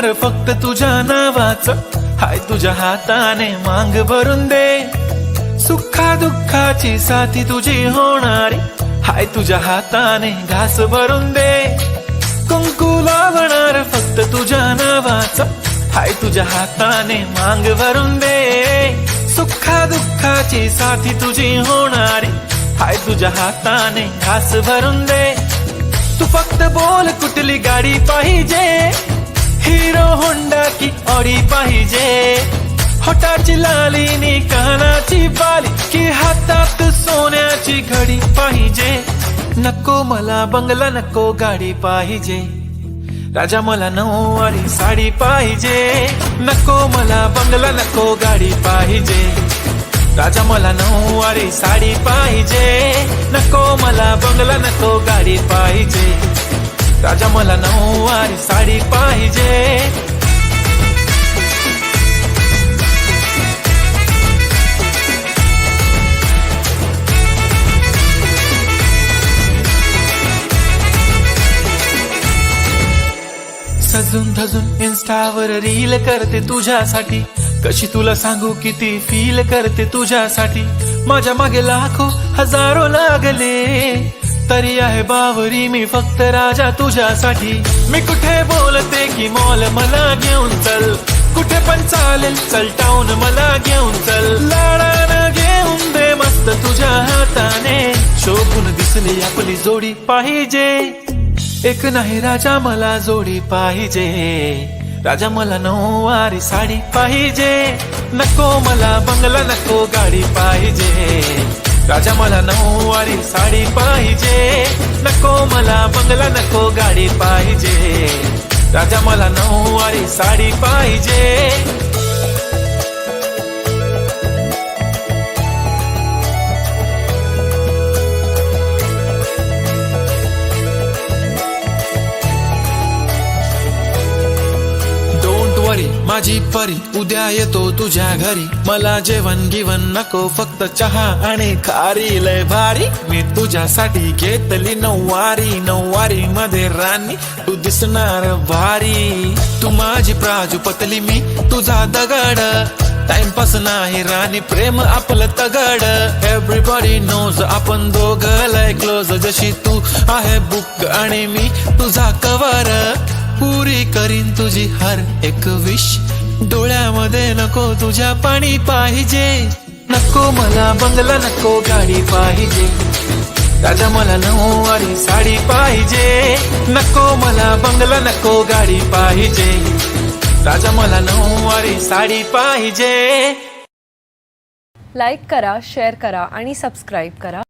होणार फक्त तुझ्या नावाचं, हाय तुझ्या हाताने मांग भरून दे. सुखा दुःखाची साथी तुझी होणारी, हाय तुझ्या हाताने घास भरून दे. कुंकू लावणार फक्त तुझ्या नावाचं, हाय तुझ्या हाताने मांग भरून दे. सुखा दुःखाची साथी तुझी होणारी, हाय तुझ्या हाताने घास भरून दे. तू फक्त बोल कुठली गाडी पाहिजे, हिरो होंडा की ऑडी पाहिजे. होटाची लाली नी कानाची बाली, की हातात सोन्याची घडी पाहिजे. नको मला बंगला, नको गाडी पाहिजे. राजा मला नऊवारी साडी पाहिजे. नको मला बंगला, नको गाडी पाहिजे. राजा मला नऊवारी साडी पाहिजे. नको मला बंगला, नको गाडी पाहिजे. राजा मला नऊवारी साडी पाहिजे. सजून धजून इन्स्टावर रील करते तुझ्यासाठी, कशी तुला सांगू किती फील करते तुझ्यासाठी. माझ्या मागे लाखो हजारो लागले, तरी आहे बावरी मी फक्त राजा तुझ्यासाठी. मी कुठे बोलते की मॉल मला घेऊन चल, कुठे पण चालेल चल टाऊन मला घेऊन चल. लाडानं घेऊन दे मस्त तुझ्या हाताने, शोभून दिसली आपली जोडी पाहिजे. एक नाही राजा मला जोडी पाहिजे. राजा मला नऊवारी साडी पाहिजे. नको मला बंगला, नको गाडी पाहिजे. राजा मला नऊवारी साडी पाहिजे. नको मला बंगला, नको गाडी पाहिजे. राजा मला नऊवारी साडी पाहिजे. माझी परी उद्या येतो तुझ्या घरी, मला जेवण गिवण नको फक्त चहा आणि खारी. लय भारी मी तुझ्यासाठी घेतली नऊवारी, नऊवारी मध्ये राणी तू दिसणार भारी. तू माझी प्राजूपतली, मी तुझा दगड. टाइमपास नाही राणी, प्रेम आपलं तगड. एव्हरीबॉडी नोज आपण दोघं लय क्लोज, जशी तू आहे बुक आणि मी तुझा कवर. पुरी करीन तुझी हर एक विश, डोळ्यामध्ये नको तुझ्या पाणी पाहिजे. नको मला बंगला, नको गाडी पाहिजे. राजा मला नऊवारी साडी पाहिजे. नको मला बंगला, नको गाडी पाहिजे. राजा मला नऊवारी साडी पाहिजे. लाईक करा, शेअर करा आणि सबस्क्राईब करा.